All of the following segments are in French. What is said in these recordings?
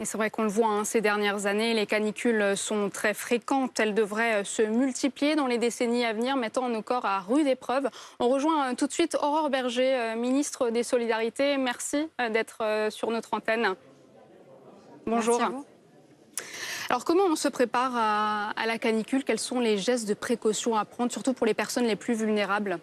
Et c'est vrai qu'on le voit ces dernières années, les canicules sont très fréquentes. Elles devraient se multiplier dans les décennies à venir, mettant nos corps à rude épreuve. On rejoint tout de suite Aurore Bergé, ministre des Solidarités. Merci d'être sur notre antenne. Bonjour. Merci à vous. Alors comment on se prépare à la canicule? Quels sont les gestes de précaution à prendre, surtout pour les personnes les plus vulnérables?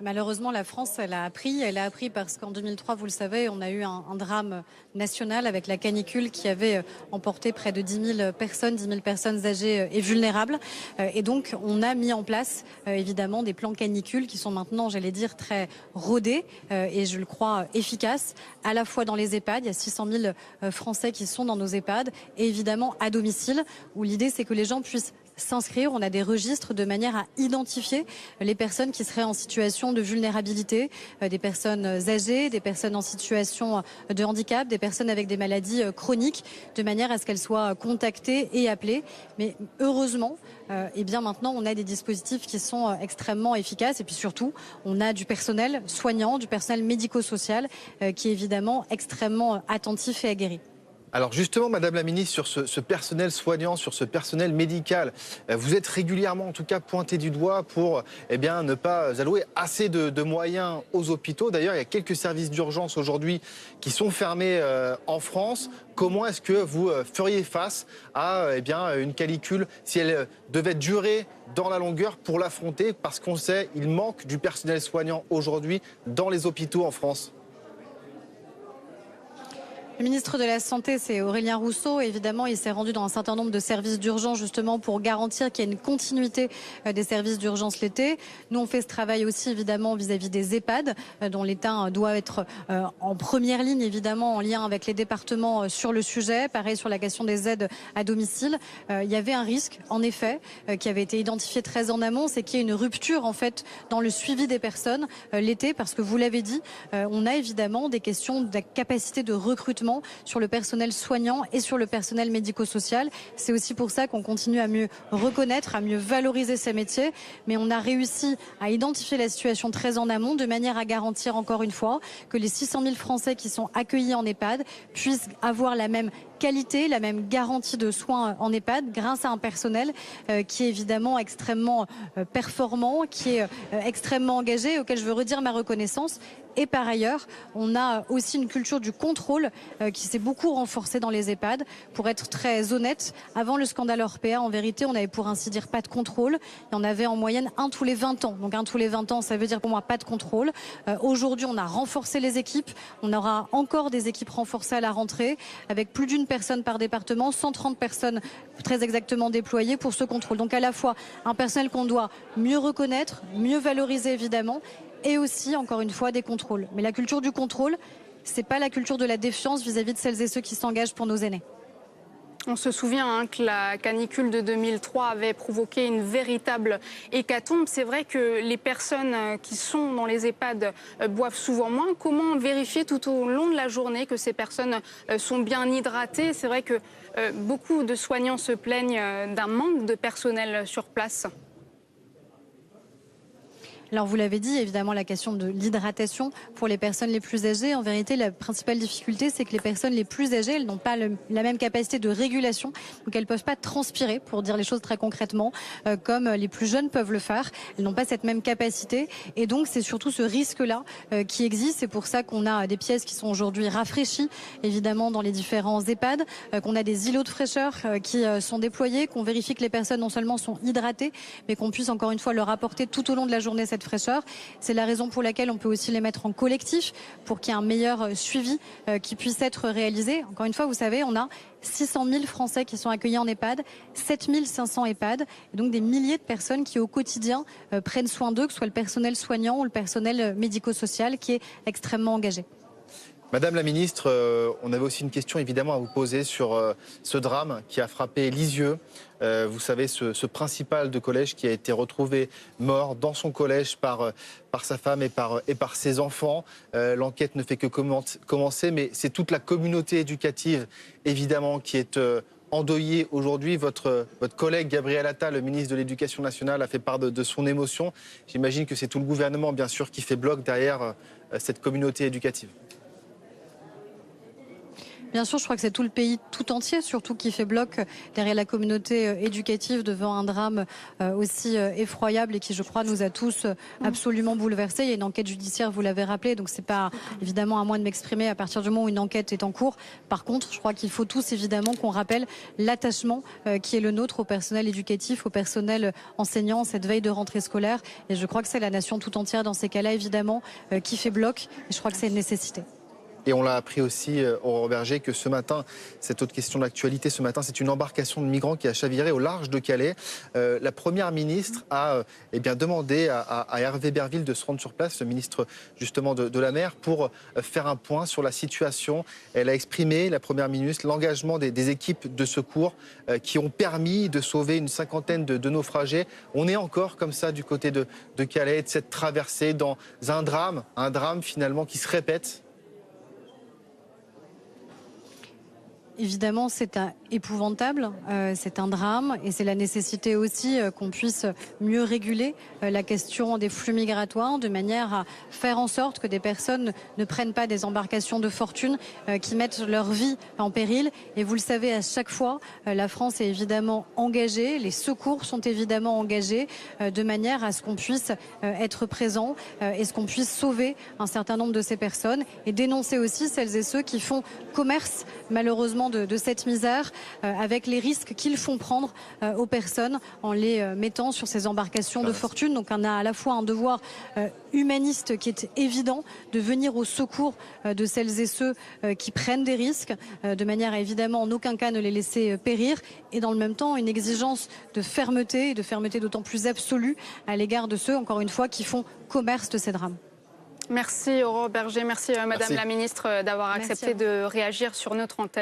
Malheureusement, la France, elle a appris parce qu'en 2003, vous le savez, on a eu un drame national avec la canicule qui avait emporté près de 10 000 personnes âgées et vulnérables. Et donc, on a mis en place, évidemment, des plans canicule qui sont maintenant, j'allais dire, très rodés et je le crois efficaces, à la fois dans les EHPAD. Il y a 600 000 Français qui sont dans nos EHPAD et évidemment à domicile, où l'idée, c'est que les gens puissent s'inscrire. On a des registres de manière à identifier les personnes qui seraient en situation de vulnérabilité, des personnes âgées, des personnes en situation de handicap, des personnes avec des maladies chroniques, de manière à ce qu'elles soient contactées et appelées. Mais heureusement, eh bien maintenant, on a des dispositifs qui sont extrêmement efficaces. Et puis surtout, on a du personnel soignant, du personnel médico-social qui est évidemment extrêmement attentif et aguerri. Alors justement, Madame la Ministre, sur ce personnel soignant, sur ce personnel médical, vous êtes régulièrement en tout cas pointé du doigt pour ne pas allouer assez de moyens aux hôpitaux. D'ailleurs, il y a quelques services d'urgence aujourd'hui qui sont fermés en France. Comment est-ce que vous feriez face à une canicule si elle devait durer dans la longueur pour l'affronter? Parce qu'on sait, il manque du personnel soignant aujourd'hui dans les hôpitaux en France. Le ministre de la Santé, c'est Aurélien Rousseau. Évidemment, il s'est rendu dans un certain nombre de services d'urgence justement pour garantir qu'il y ait une continuité des services d'urgence l'été. Nous, on fait ce travail aussi évidemment vis-à-vis des EHPAD, dont l'État doit être en première ligne, évidemment, en lien avec les départements sur le sujet. Pareil sur la question des aides à domicile. Il y avait un risque, en effet, qui avait été identifié très en amont, c'est qu'il y ait une rupture en fait dans le suivi des personnes l'été, parce que vous l'avez dit, on a évidemment des questions de la capacité de recrutement sur le personnel soignant et sur le personnel médico-social. C'est aussi pour ça qu'on continue à mieux reconnaître, à mieux valoriser ces métiers. Mais on a réussi à identifier la situation très en amont de manière à garantir encore une fois que les 600 000 Français qui sont accueillis en EHPAD puissent avoir la même qualité, la même garantie de soins en EHPAD grâce à un personnel qui est évidemment extrêmement performant, qui est extrêmement engagé, auquel je veux redire ma reconnaissance. Et par ailleurs, on a aussi une culture du contrôle qui s'est beaucoup renforcée dans les EHPAD. Pour être très honnête, avant le scandale Orpea, en vérité, on n'avait pour ainsi dire pas de contrôle. Il y en avait en moyenne un tous les 20 ans. Donc un tous les 20 ans, ça veut dire pour moi pas de contrôle. Aujourd'hui, on a renforcé les équipes. On aura encore des équipes renforcées à la rentrée avec plus d'une personne par département, 130 personnes très exactement déployées pour ce contrôle. Donc à la fois un personnel qu'on doit mieux reconnaître, mieux valoriser évidemment, et aussi, encore une fois, des contrôles. Mais la culture du contrôle, c'est pas la culture de la défiance vis-à-vis de celles et ceux qui s'engagent pour nos aînés. On se souvient que la canicule de 2003 avait provoqué une véritable hécatombe. C'est vrai que les personnes qui sont dans les EHPAD boivent souvent moins. Comment vérifier tout au long de la journée que ces personnes sont bien hydratées? C'est vrai que beaucoup de soignants se plaignent d'un manque de personnel sur place. Alors vous l'avez dit, évidemment, la question de l'hydratation pour les personnes les plus âgées. En vérité, la principale difficulté, c'est que les personnes les plus âgées, elles n'ont pas la même capacité de régulation. Donc elles ne peuvent pas transpirer, pour dire les choses très concrètement, comme les plus jeunes peuvent le faire. Elles n'ont pas cette même capacité. Et donc c'est surtout ce risque-là qui existe. C'est pour ça qu'on a des pièces qui sont aujourd'hui rafraîchies, évidemment, dans les différents EHPAD, qu'on a des îlots de fraîcheur qui sont déployés, qu'on vérifie que les personnes non seulement sont hydratées, mais qu'on puisse encore une fois leur apporter tout au long de la journée cette fraîcheur. C'est la raison pour laquelle on peut aussi les mettre en collectif pour qu'il y ait un meilleur suivi qui puisse être réalisé. Encore une fois, vous savez, on a 600 000 Français qui sont accueillis en EHPAD, 7 500 EHPAD, et donc des milliers de personnes qui au quotidien prennent soin d'eux, que ce soit le personnel soignant ou le personnel médico-social qui est extrêmement engagé. Madame la Ministre, on avait aussi une question évidemment à vous poser sur ce drame qui a frappé Lisieux. Vous savez, ce principal de collège qui a été retrouvé mort dans son collège par sa femme et par ses enfants. L'enquête ne fait que commencer, mais c'est toute la communauté éducative évidemment qui est endeuillée aujourd'hui. Votre collègue Gabriel Attal, le ministre de l'Éducation nationale, a fait part de son émotion. J'imagine que c'est tout le gouvernement bien sûr qui fait bloc derrière cette communauté éducative. Bien sûr, je crois que c'est tout le pays tout entier, surtout qui fait bloc derrière la communauté éducative devant un drame aussi effroyable et qui, je crois, nous a tous absolument bouleversés. Il y a une enquête judiciaire, vous l'avez rappelé, donc c'est pas évidemment à moi de m'exprimer à partir du moment où une enquête est en cours. Par contre, je crois qu'il faut tous évidemment qu'on rappelle l'attachement qui est le nôtre au personnel éducatif, au personnel enseignant, cette veille de rentrée scolaire. Et je crois que c'est la nation tout entière dans ces cas-là, évidemment, qui fait bloc. Et je crois que c'est une nécessité. Et on l'a appris aussi, Aurore Bergé, que ce matin, cette autre question d'actualité, ce matin, c'est une embarcation de migrants qui a chaviré au large de Calais. La Première ministre a demandé à Hervé Berville de se rendre sur place, le ministre justement de la Mer, pour faire un point sur la situation. Elle a exprimé, la Première ministre, l'engagement des équipes de secours qui ont permis de sauver une cinquantaine de naufragés. On est encore comme ça du côté de Calais, de cette traversée dans un drame finalement qui se répète. Évidemment, c'est épouvantable, c'est un drame et c'est la nécessité aussi qu'on puisse mieux réguler la question des flux migratoires de manière à faire en sorte que des personnes ne prennent pas des embarcations de fortune qui mettent leur vie en péril. Et vous le savez, à chaque fois, la France est évidemment engagée, les secours sont évidemment engagés de manière à ce qu'on puisse être présent et ce qu'on puisse sauver un certain nombre de ces personnes et dénoncer aussi celles et ceux qui font commerce malheureusement de cette misère avec les risques qu'ils font prendre aux personnes en les mettant sur ces embarcations de fortune. Donc on a à la fois un devoir humaniste qui est évident de venir au secours de celles et ceux qui prennent des risques de manière à évidemment en aucun cas ne les laisser périr et dans le même temps une exigence de fermeté et de fermeté d'autant plus absolue à l'égard de ceux encore une fois qui font commerce de ces drames. Merci Aurore Bergé, merci Madame la Ministre d'avoir accepté de réagir sur notre antenne.